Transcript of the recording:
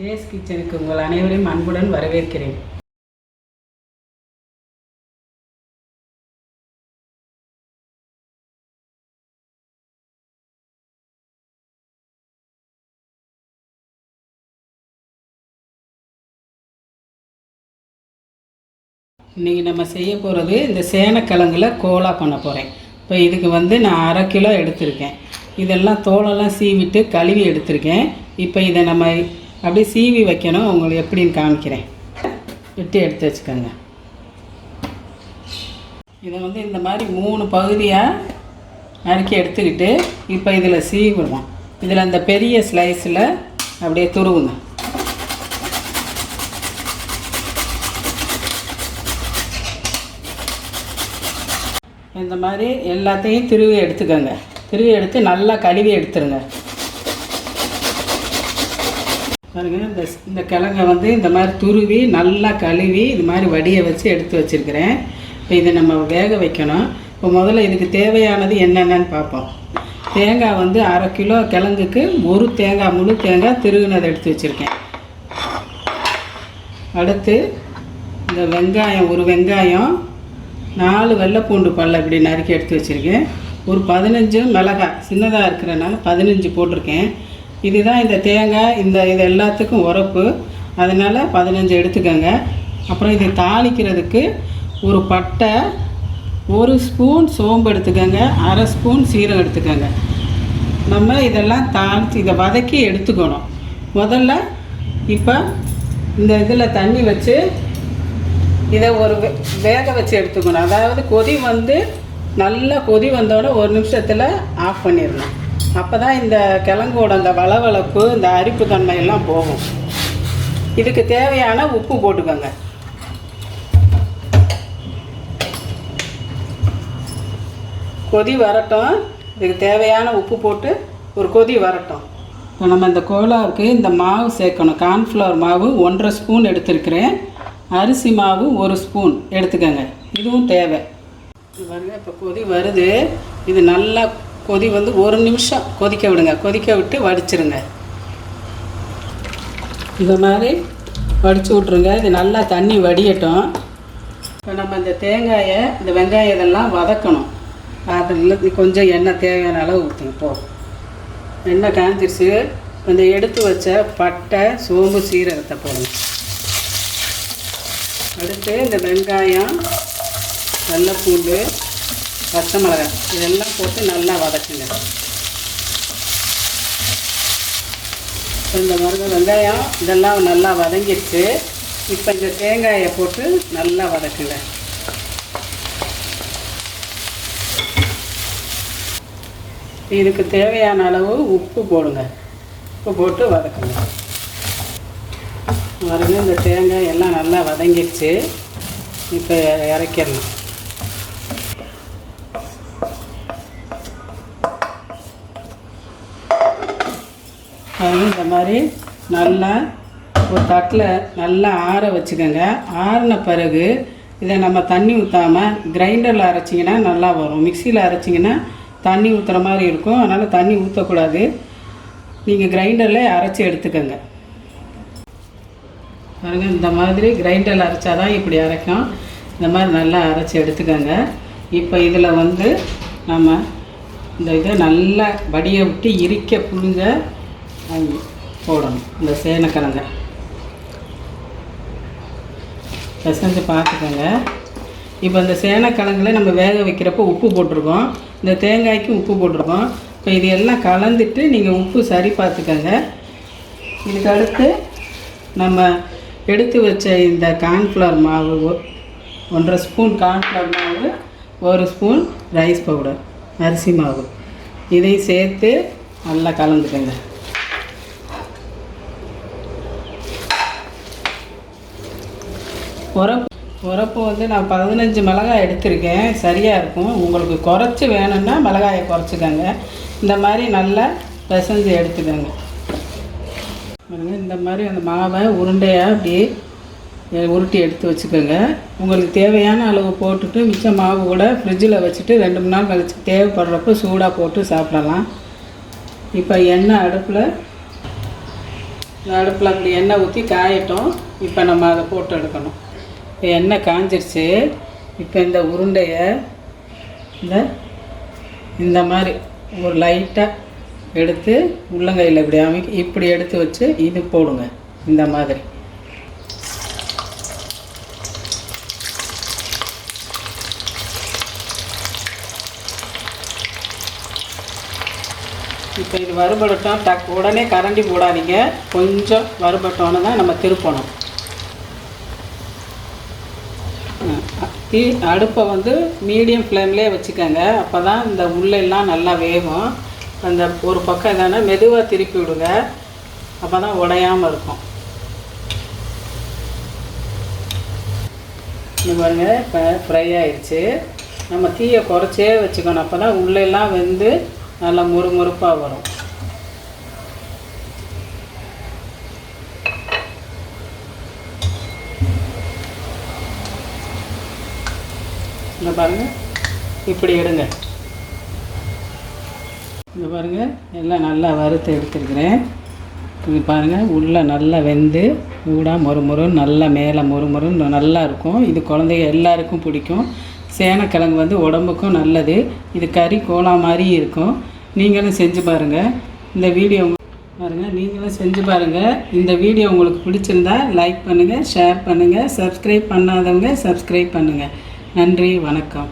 JS கிச்சனுக்கு உங்கள் அனைவரையும் அன்புடன் வரவேற்கிறேன். இன்றைக்கி நம்ம செய்ய போகிறது இந்த சேனக்கிழங்குல கோலா பண்ண போகிறேன். இப்போ இதுக்கு நான் 1/2 கிலோ எடுத்திருக்கேன். இதெல்லாம் தோலெல்லாம் சீவிட்டு கழுவி எடுத்திருக்கேன். இப்போ இதை நம்ம அப்படியே சீவி வைக்கணும். உங்களுக்கு எப்படின்னு காமிக்கிறேன். வெட்டி எடுத்து வச்சுக்கோங்க. இதை இந்த மாதிரி 3 பகுதியாக நறுக்கி எடுத்துக்கிட்டு இப்போ இதில் சீவிடுவோம். இதில் அந்த பெரிய ஸ்லைஸில் அப்படியே துருவுங்க. இந்த மாதிரி எல்லாத்தையும் திருவி எடுத்துக்கோங்க. திருவி எடுத்து நல்லா கழுவி எடுத்துருங்க. பாருங்க, இந்த கிழங்கை இந்த மாதிரி துருவி நல்லா கழுவி இது மாதிரி வடியை வச்சு எடுத்து வச்சுருக்கிறேன். இப்போ இதை நம்ம வேக வைக்கணும். இப்போ முதல்ல இதுக்கு தேவையானது என்னென்னு பார்ப்போம். தேங்காய் 1/2 கிலோ கிழங்குக்கு ஒரு தேங்காய், முழு தேங்காய் திருவினதை எடுத்து வச்சுருக்கேன். அடுத்து இந்த வெங்காயம், ஒரு வெங்காயம், 4 வெள்ளைப்பூண்டு பல்ல இப்படி நறுக்கி எடுத்து வச்சுருக்கேன். ஒரு 15 மிளகாய், சின்னதாக இருக்கிறனால 15 போட்டிருக்கேன். இதுதான் இந்த தேங்காய், இது எல்லாத்துக்கும் உரப்பு, அதனால் 15 எடுத்துக்கோங்க. அப்புறம் இதை தாளிக்கிறதுக்கு ஒரு பட்டை, 1 ஸ்பூன் சோம்பு எடுத்துக்கோங்க, 1/2 ஸ்பூன் சீரகம் எடுத்துக்கோங்க. நம்ம இதெல்லாம் தாளித்து இதை வதக்கி எடுத்துக்கணும். முதல்ல இப்போ இந்த இதில் தண்ணி வச்சு இதை ஒரு வேக வச்சு எடுத்துக்கணும். அதாவது கொதி நல்லா கொதி வந்தோடனே 1 நிமிஷத்தில் ஆஃப் பண்ணிடணும். அப்போ தான் இந்த கிழங்கோட அந்த வளவளப்பு, இந்த அரிப்பு தன்மையெல்லாம் போகும். இதுக்கு தேவையான உப்பு போட்டுக்கோங்க. கொதி வரட்டும். இதுக்கு தேவையான உப்பு போட்டு ஒரு கொதி வரட்டும். இப்போ நம்ம இந்த கோலாவுக்கு இந்த மாவு சேர்க்கணும். கார்ன்ஃப்ளவர் மாவு 1/2 ஸ்பூன் எடுத்துருக்கிறேன். அரிசி மாவு 1 ஸ்பூன் எடுத்துக்கோங்க. இதுவும் தேவை. பாருங்க, இப்போ கொதி வருது. இது நல்லா கொதி 1 நிமிஷம் கொதிக்க விடுங்க. கொதிக்க விட்டு வடிச்சிருங்க. இந்த மாதிரி வடித்து விட்ருங்க. இது நல்லா தண்ணி வடியட்டும். இப்போ நம்ம இந்த தேங்காயை, இந்த வெங்காயம் இதெல்லாம் வதக்கணும். அதில் கொஞ்சம் எண்ணெய் தேவையான அளவு ஊற்றுங்க. போ, எண்ணெய் காஞ்சிருச்சு. இந்த எடுத்து வச்ச பட்டை, சோம்பு, சீரகத்தை போடுங்க. அடுத்து இந்த வெங்காயம், வெள்ளைப்பூண்டு, பச்சை மிளகாய் இதெல்லாம் போட்டு நல்லா வதக்குங்க. இந்த மாதிரி வெங்காயம் இதெல்லாம் நல்லா வதங்கிடுச்சு. இப்போ இந்த தேங்காயை போட்டு நல்லா வதக்குங்க. இதுக்கு தேவையான அளவு உப்பு போடுங்க. உப்பு போட்டு வதக்குங்க. பாருங்க, இந்த தேங்காய் எல்லாம் நல்லா வதங்கிடுச்சு. இப்போ இறக்கிடலாம். இந்த மாதிரி நல்லா ஒரு தட்டில் நல்லா ஆற வச்சுக்கோங்க. ஆறின பிறகு இதை நம்ம தண்ணி ஊற்றாமல் கிரைண்டரில் அரைச்சிங்கன்னா நல்லா வரும். மிக்சியில் அரைச்சிங்கன்னா தண்ணி ஊற்றுற மாதிரி இருக்கும். அதனால் தண்ணி ஊற்றக்கூடாது. நீங்கள் கிரைண்டரில் அரைச்சி எடுத்துக்கோங்க. பாருங்கள், இந்த மாதிரி கிரைண்டரில் அரைச்சா தான் இப்படி அரைக்கும். இந்த மாதிரி நல்லா அரைச்சி எடுத்துக்கோங்க. இப்போ இதில் நம்ம இந்த இதை நல்லா வடியை விட்டு இறுக்க புழுங்க போடணும். இந்த சேனக்கிழங்கை பிசைஞ்சு பார்த்துக்கோங்க. இப்போ இந்த சேனக்கிழங்குல நம்ம வேக வைக்கிறப்போ உப்பு போட்டிருக்கோம். இந்த தேங்காய்க்கு உப்பு போட்டிருக்கோம். இப்போ இது எல்லாம் கலந்துட்டு நீங்கள் உப்பு சரி பார்த்துக்கோங்க. இதுக்கு அடுத்து நம்ம எடுத்து வச்ச இந்த கார்ன்ஃப்ளவர் மாவு, 1/2 ஸ்பூன் கார்ன்ஃப்ளவர் மாவு, 1 ஸ்பூன் ரைஸ் பவுடர், அரிசி மாவு, இதையும் சேர்த்து நல்லா கலந்துக்கோங்க. உரப்பு நான் 15 மிளகாய் எடுத்திருக்கேன். சரியாக இருக்கும். உங்களுக்கு குறைச்சி வேணும்னா மிளகாயை குறைச்சிக்கோங்க. இந்த மாதிரி நல்லா பிசைஞ்சு எடுத்துக்கோங்க. இந்த மாதிரி அந்த மாவை உருண்டையாக அப்படியே உருட்டி எடுத்து வச்சுக்கோங்க. உங்களுக்கு தேவையான அளவு போட்டுட்டு மிச்ச மாவு கூட ஃப்ரிட்ஜில் வச்சுட்டு 2-3 நாள் கழிச்சு தேவைப்படுறப்போ சூடாக போட்டு சாப்பிடலாம். இப்போ எண்ணெய் அடுப்பில் இந்த அடுப்பில் அப்படி எண்ணெய் ஊற்றி காயட்டும். இப்போ நம்ம அதை போட்டு எடுக்கணும். இப்போ எண்ணெய் காஞ்சிருச்சு. இப்போ இந்த உருண்டையை இந்த மாதிரி ஒரு லைட்டாக எடுத்து உள்ளங்கையில் இப்படி எடுத்து வச்சு இது போடுங்க. இந்த மாதிரி இப்போ இது வறுபடட்டும். உடனே கரண்டி போடாதீங்க. கொஞ்சம் வறுபட்டோன்னு தான் நம்ம திருப்பணும். அடுப்பை மீடியம் ஃப்ளேம்லேயே வச்சுக்கோங்க. அப்போ தான் இந்த உள்ளெல்லாம் நல்லா வேகும். அந்த ஒரு பக்கம் என்னென்னா மெதுவாக திருப்பி விடுங்க. அப்போ தான் உடையாமல் இருக்கும். இது பாருங்க, இப்போ ஃப்ரை ஆயிடுச்சு. நம்ம தீயை குறைச்சே வச்சுக்கணும். அப்போ தான் உள்ளெல்லாம் வெந்து நல்லா முறுமுறுப்பாக வரும். இந்த பாருங்கள், இப்படி எடுங்க. இந்த பாருங்கள், எல்லாம் நல்லா வறுத்து எடுத்துருக்கிறேன். இது பாருங்கள், உள்ளே நல்லா வெந்து ஊடாக மொறுமொறுன்னு நல்லா மேலே மொறுமொறுன்னு நல்லா இருக்கும். இது குழந்தைங்க எல்லாருக்கும் பிடிக்கும். சேனக்கிழங்கு உடம்புக்கும் நல்லது. இது கறி கோலா மாதிரி இருக்கும். நீங்களும் செஞ்சு பாருங்கள். இந்த வீடியோ நீங்களும் செஞ்சு பாருங்கள். இந்த வீடியோ உங்களுக்கு பிடிச்சிருந்தா லைக் பண்ணுங்கள், ஷேர் பண்ணுங்கள். சப்ஸ்கிரைப் பண்ணாதவங்க சப்ஸ்கிரைப் பண்ணுங்கள். நன்றி, வணக்கம்.